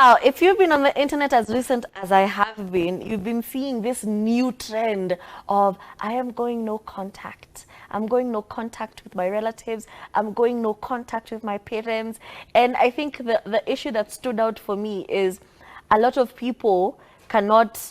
Now, if you've been on the internet as recent as I have been, you've been seeing this new trend of I am going no contact. I'm going no contact with my relatives. I'm going no contact with my parents. And I think the issue that stood out for me is a lot of people cannot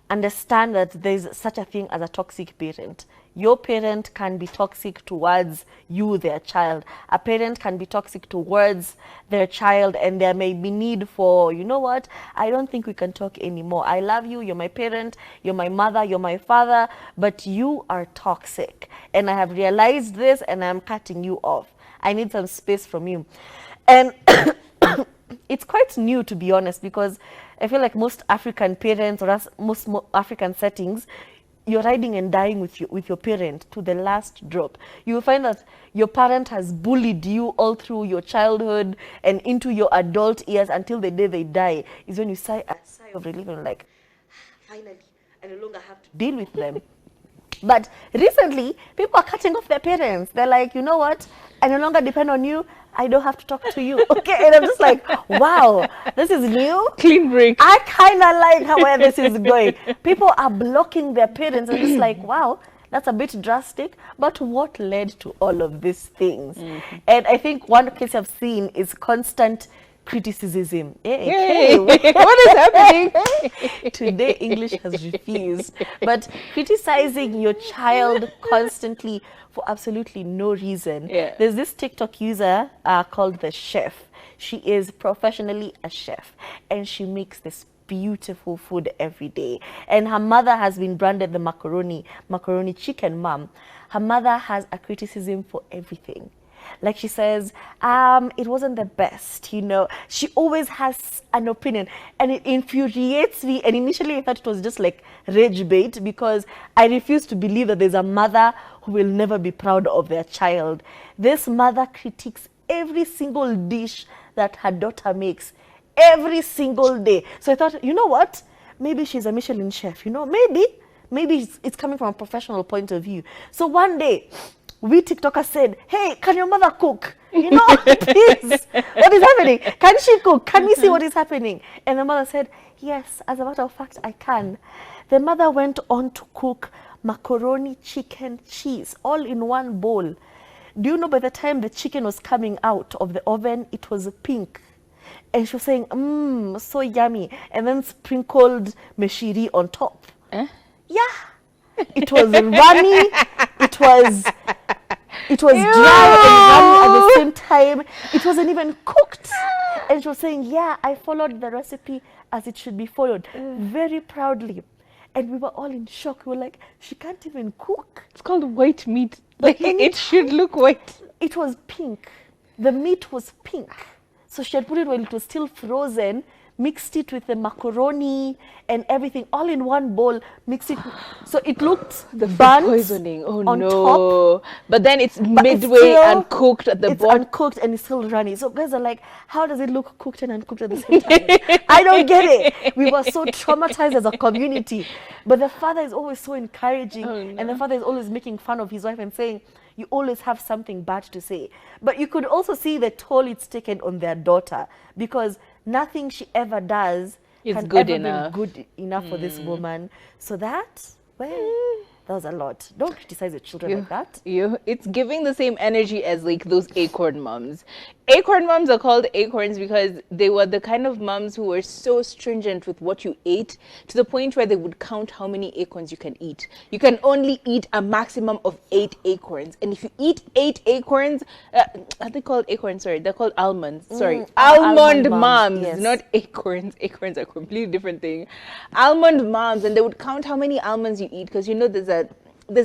understand that there's such a thing as a toxic parent. Your parent can be toxic towards you, their child. A parent can be toxic towards their child, and there may be need for, you know what, I don't think we can talk anymore. I love you, you're my parent, you're my mother, you're my father, but you are toxic. And I have realized this, and I'm cutting you off. I need some space from you. And it's quite new, to be honest, because I feel like most African parents, or most African settings, you're riding and dying with your parent to the last drop. You will find that your parent has bullied you all through your childhood and into your adult years until the day they die. Is when you sigh a sigh of relief and like, finally, I no longer have to deal with them. But recently, people are cutting off their parents. They're like, you know what? I no longer depend on you. I don't have to talk to you. Okay, and I'm just like, wow, this is new. Clean break. I kind of like where this is going. People are blocking their parents, and it's like, wow, that's a bit drastic. But what led to all of these things? And I think one case I've seen is constant criticism. Hey, what is happening? Today English has refused. But criticizing your child constantly for absolutely no reason. Yeah. There's this TikTok user called The Chef. She is professionally a chef, and she makes this beautiful food every day. And her mother has been branded the macaroni chicken mom. Her mother has a criticism for everything. Like she says, it wasn't the best, you know. She always has an opinion, and it infuriates me. And initially I thought it was just like rage bait, because I refuse to believe that there's a mother who will never be proud of their child. This mother critiques every single dish that her daughter makes every single day. So I thought, you know what? Maybe she's a Michelin chef, you know, maybe it's coming from a professional point of view. So one day, we TikTokers said, hey, can your mother cook? You know, please, what is happening? Can she cook? Can we see what is happening? And the mother said, yes, as a matter of fact, I can. The mother went on to cook macaroni, chicken, cheese, all in one bowl. Do you know by the time the chicken was coming out of the oven, it was pink? And she was saying, so yummy. And then sprinkled meshiri on top. Eh? Yeah. It was runny. It was dry and runny at the same time. It wasn't even cooked. And she was saying, yeah, I followed the recipe as it should be followed. Very proudly. And we were all in shock. We were like, she can't even cook. It's called white meat. Like, it should look white. It was pink. The meat was pink. So she had put it when it was still frozen, mixed it with the macaroni and everything, all in one bowl, mixed it. So it looked burnt poisoning. Oh on no. top. But then it's But it's midway still- uncooked at the It's bottom. uncooked and it's still runny. So guys are like, how does it look cooked and uncooked at the same time? I don't get it. We were so traumatized as a community. But the father is always so encouraging. Oh, no. And the father is always making fun of his wife and saying, you always have something bad to say. But you could also see the toll it's taken on their daughter, because nothing she ever does Is can good ever enough. be good enough for this woman. So that, well, that was a lot. Don't criticize your children like that. It's giving the same energy as like those acorn moms. Acorn moms are called acorns because they were the kind of moms who were so stringent with what you ate, to the point where they would count how many acorns you can eat. You can only eat a maximum of 8 acorns. And if you eat 8 acorns, are they called acorns? Sorry, they're called almonds. Sorry, almond moms, yes. not acorns. Acorns are a completely different thing. Almond moms, and they would count how many almonds you eat, because you know there's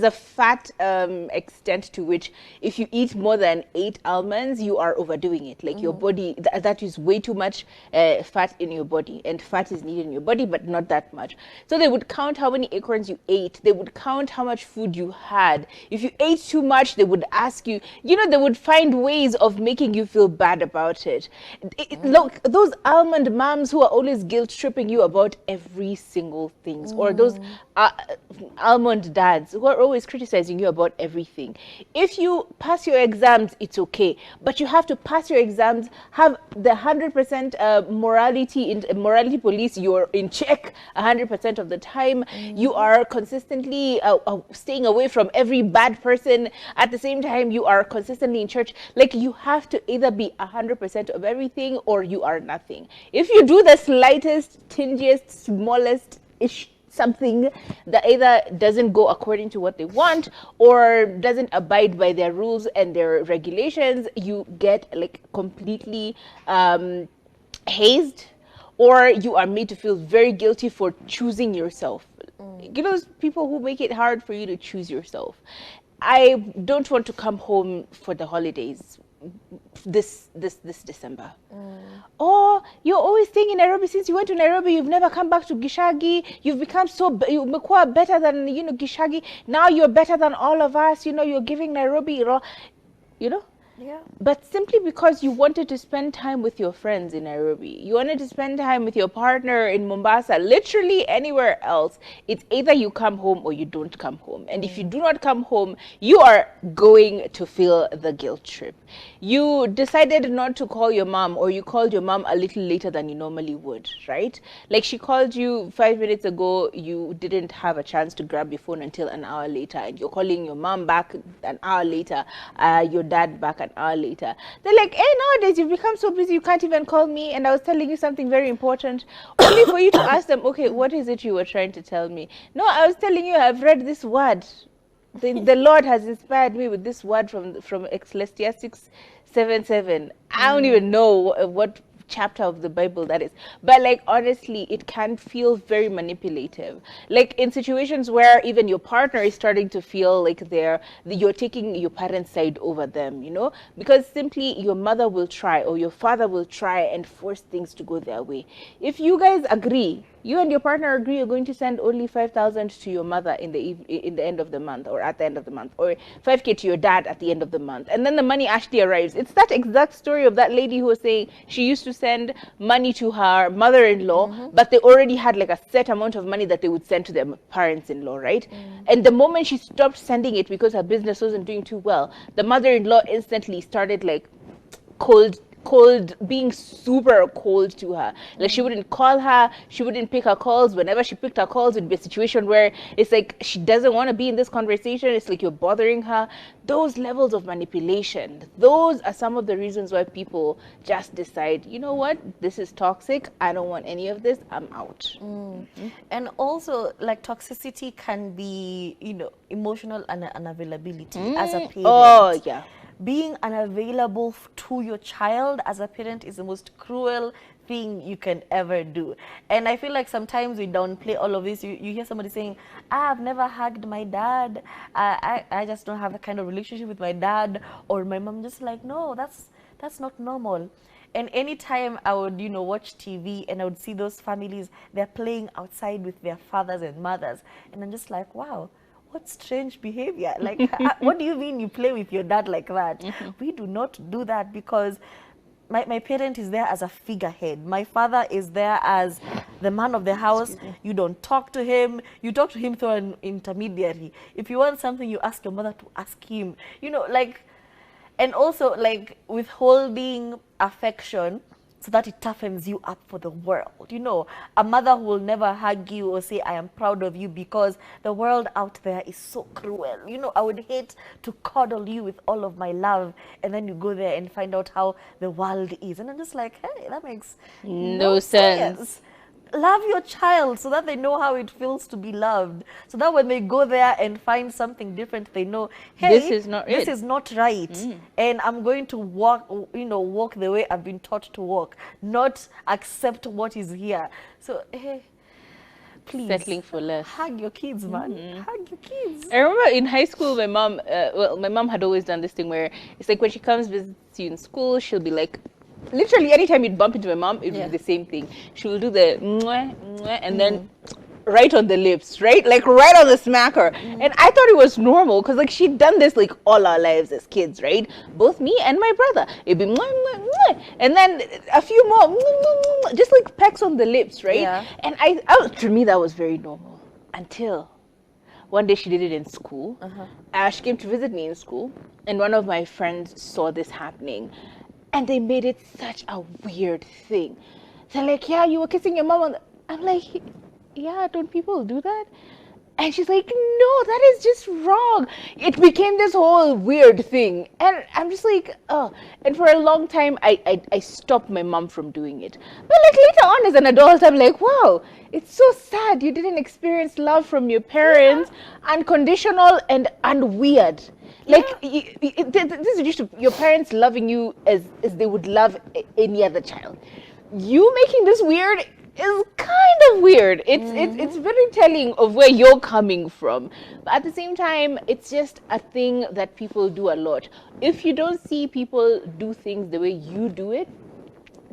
a fat extent to which if you eat more than 8 almonds, you are overdoing it. Like your body, that is way too much fat in your body, and fat is needed in your body, but not that much. So they would count how many acorns you ate. They would count how much food you had. If you ate too much, they would ask you, you know, they would find ways of making you feel bad about it. Look, those almond moms who are always guilt tripping you about every single thing, or those almond dads who are are always criticizing you about everything. If you pass your exams, it's okay, but you have to pass your exams, have the 100% morality police. You're in check 100% of the time. You are consistently staying away from every bad person. At the same time, you are consistently in church. Like, you have to either be 100% of everything or you are nothing. If you do the slightest, tingiest, smallest ish something that either doesn't go according to what they want or doesn't abide by their rules and their regulations, you get like completely hazed, or you are made to feel very guilty for choosing yourself. You know, those people who make it hard for you to choose yourself. I don't want to come home for the holidays this December. Oh, you're always staying in Nairobi. Since you went to Nairobi, you've never come back to Gishagi. You've become you're better than, you know, Gishagi. Now you're better than all of us. You know, you're giving Nairobi, you know. Yeah. But simply because you wanted to spend time with your friends in Nairobi, you wanted to spend time with your partner in Mombasa, literally anywhere else, it's either you come home or you don't come home. And if you do not come home, you are going to feel the guilt trip. You decided not to call your mom, or you called your mom a little later than you normally would, right? Like, she called you 5 minutes ago, you didn't have a chance to grab your phone until an hour later, and you're calling your mom back an hour later, your dad back an hour later. They're like, hey, nowadays you've become so busy you can't even call me, and I was telling you something very important, only for you to ask them, okay, what is it you were trying to tell me? No, I was telling you I've read this word. The Lord has inspired me with this word from Ecclesiastes 7:7. I don't even know what chapter of the Bible that is, but like, honestly, it can feel very manipulative, like in situations where even your partner is starting to feel like you're taking your parents' side over them, you know, because simply your mother will try or your father will try and force things to go their way. If you guys agree, you and your partner agree, you're going to send only 5,000 to your mother in the end of the month, or at the end of the month, or 5K to your dad at the end of the month, and then the money actually arrives. It's that exact story of that lady who was saying she used to send money to her mother-in-law, but they already had like a set amount of money that they would send to their parents-in-law, right? And the moment she stopped sending it because her business wasn't doing too well, the mother-in-law instantly started like being super cold to her. Like, she wouldn't call her, she wouldn't pick her calls. Whenever she picked her calls, it'd be a situation where it's like she doesn't want to be in this conversation. It's like you're bothering her. Those levels of manipulation, those are some of the reasons why people just decide, you know what, this is toxic, I don't want any of this, I'm out. And also, like, toxicity can be, you know, emotional unavailability as a parent. Oh, yeah. Being unavailable to your child as a parent is the most cruel thing you can ever do. And I feel like sometimes we downplay all of this. You hear somebody saying, I've never hugged my dad, I just don't have a kind of relationship with my dad, or my mom. Just like, no, that's not normal. And anytime I would, you know, watch TV and I would see those families, they're playing outside with their fathers and mothers, and I'm just like, wow, what strange behavior. Like, what do you mean you play with your dad like that? We do not do that, because my parent is there as a figurehead. My father is there as the man of the house. You don't talk to him. You talk to him through an intermediary. If you want something, you ask your mother to ask him. You know, like, and also, like, withholding affection so that it toughens you up for the world. You know, a mother who will never hug you or say, I am proud of you, because the world out there is so cruel. You know, I would hate to coddle you with all of my love, and then you go there and find out how the world is. And I'm just like, hey, that makes no sense. Love your child so that they know how it feels to be loved, so that when they go there and find something different, they know, hey, this is not right, and I'm going to walk the way I've been taught to walk, not accept what is here. So, hey, please, settling for less. Hug your kids, man. Hug your kids. I remember in high school, my mom had always done this thing where it's like when she comes visits you in school, she'll be like, literally anytime you'd bump into my mom, it would be the same thing. She will do the mwah, mwah, and then right on the lips, right? Like right on the smacker. And I thought it was normal because like she'd done this like all our lives as kids, right? Both me and my brother. It'd be mwah, mwah, mwah. And then a few more, mwah, mwah, mwah, just like pecks on the lips, right? Yeah. And to me that was very normal until One day she did it in school. She came to visit me in school, and one of my friends saw this happening, and they made it such a weird thing. They're like, yeah, you were kissing your mom on the... I'm like, yeah, don't people do that? And she's like, no, that is just wrong. It became this whole weird thing. And I'm just like, oh. And for a long time, I stopped my mom from doing it. But like later on as an adult, I'm like, wow, it's so sad you didn't experience love from your parents, unconditional and weird. Like, this is just your parents loving you as they would love any other child. You making this weird is kind of weird. It's very telling of where you're coming from. But at the same time, it's just a thing that people do a lot. If you don't see people do things the way you do it,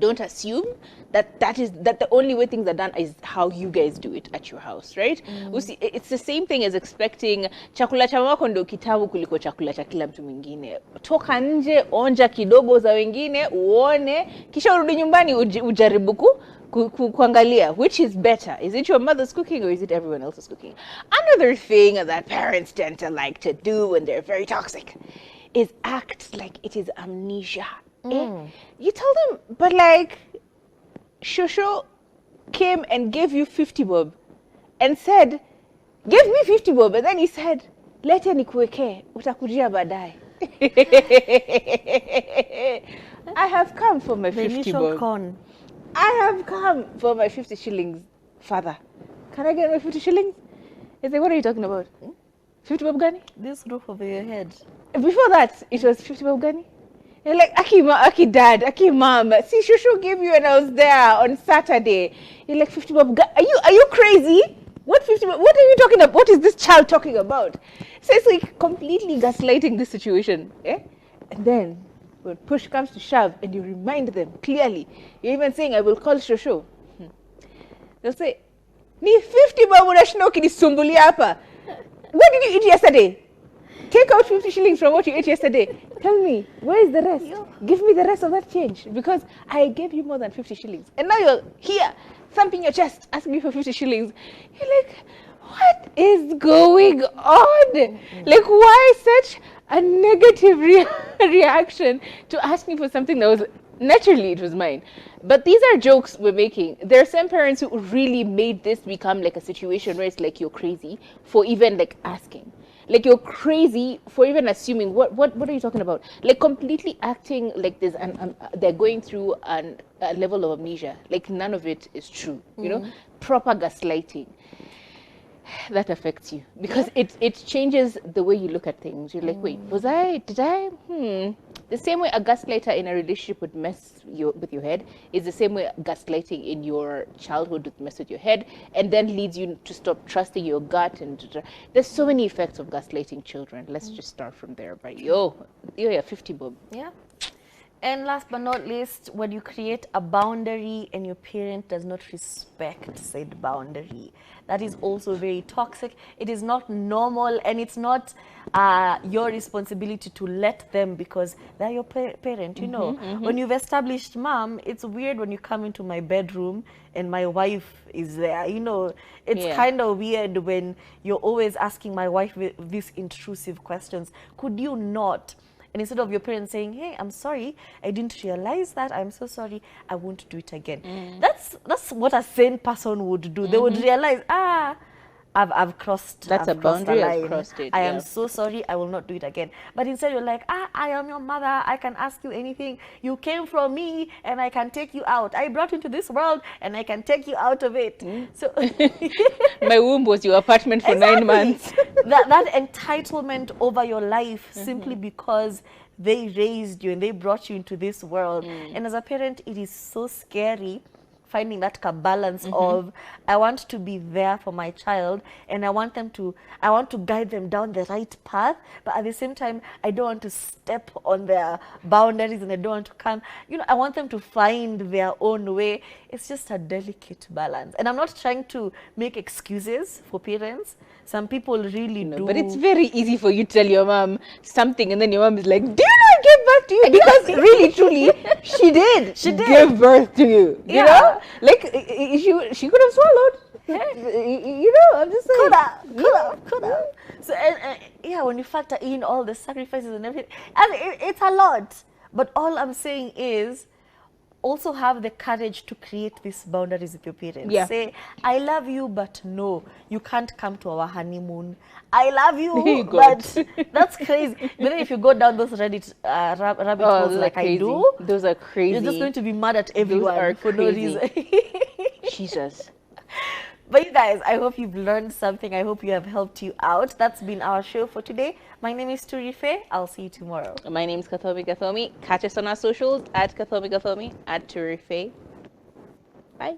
don't assume that the only way things are done is how you guys do it at your house, right? It's the same thing as expecting chakula cha wako ndo kitamu kuliko chakula cha kila mtu mwingine. Toka nje, onja kidogo za wengine, uone, kisha urudi nyumbani ujaribu kuangalia which is better. Is it your mother's cooking or is it everyone else's cooking? Another thing that parents tend to like to do when they're very toxic is act like it is amnesia. You tell them, but like, Shosho came and gave you 50 bob and said, give me 50 bob, and then he said, lete nikuweke, utakujia baadaye. I have come for my 50 bob. I have come for my 50 shillings, father. Can I get my 50 shillings? He's like, what are you talking about? 50 bob gani? This roof over your head. Before that, it was 50 bob gani? You're like, Aki dad, Aki mom. See, Shushu gave you and I was there on Saturday. You're like, 50 bob. Are you crazy? What 50 bob? What are you talking about? What is this child talking about? So it's like completely gaslighting this situation. Eh? And then when push comes to shove and you remind them clearly, you're even saying, I will call Shushu. They'll say, ni 50 bob unashinoki ni sumbuli hapa. What did you eat yesterday? Take out 50 shillings from what you ate yesterday. Tell me, where is the rest? Give me the rest of that change because I gave you more than 50 shillings. And now you're here, thumping your chest, asking me for 50 shillings. You're like, what is going on? Like, why such a negative reaction to asking for something that was, naturally it was mine. But these are jokes we're making. There are some parents who really made this become like a situation where it's like you're crazy for even like asking. Like you're crazy for even assuming what are you talking about? Like completely acting like there's they're going through a level of amnesia. Like none of it is true. You know, proper gaslighting. That affects you because it changes the way you look at things. You're like, wait, did I? The same way a gaslighter in a relationship would mess with your head is the same way gaslighting in your childhood would mess with your head and then leads you to stop trusting your gut. And there's so many effects of gaslighting children. Let's just start from there. But yeah, 50 bob. Yeah. And last but not least, when you create a boundary and your parent does not respect said boundary, that is also very toxic. It is not normal and it's not your responsibility to let them because they're your parent, you know. When you've established mom, it's weird when you come into my bedroom and my wife is there, you know. It's kind of weird when you're always asking my wife these intrusive questions. Could you not? And instead of your parents saying, hey, I'm sorry, I didn't realize that, I'm so sorry, I won't do it again. That's what a sane person would do. They would realize, I've crossed That's I've a crossed boundary, the I've line. crossed it, I am so sorry, I will not do it again. But instead you're like, I am your mother, I can ask you anything. You came from me and I can take you out. I brought you into this world and I can take you out of it. So my womb was your apartment for 9 months. that entitlement over your life simply because they raised you and they brought you into this world. And as a parent, it is so scary finding that balance of I want to be there for my child and I want to guide them down the right path, but at the same time I don't want to step on their boundaries and I don't want to come, you know, I want them to find their own way. It's just a delicate balance. And I'm not trying to make excuses for parents. Some people really do. But it's very easy for you to tell your mom something and then your mom is like, did I give birth to you? Because really, truly, she did. She did give birth to you. You know? Like, she could have swallowed. You know, I'm just saying. Could have. So, yeah, when you factor in all the sacrifices and everything, and it's a lot. But all I'm saying is, also have the courage to create these boundaries with your parents. Yeah. Say, I love you, but no, you can't come to our honeymoon. I love you, God. but that's crazy. But then if you go down those Reddit rabbit Oh, holes those are like I crazy. do, Those are crazy. you're just going to be mad at Those everyone are for no crazy. reason. Jesus. But you guys, I hope you've learned something. I hope you have helped you out. That's been our show for today. My name is Turife. I'll see you tomorrow. My name's Kathomi Kathomi. Catch us on our socials at Kathomi Kathomi, at Turife. Bye.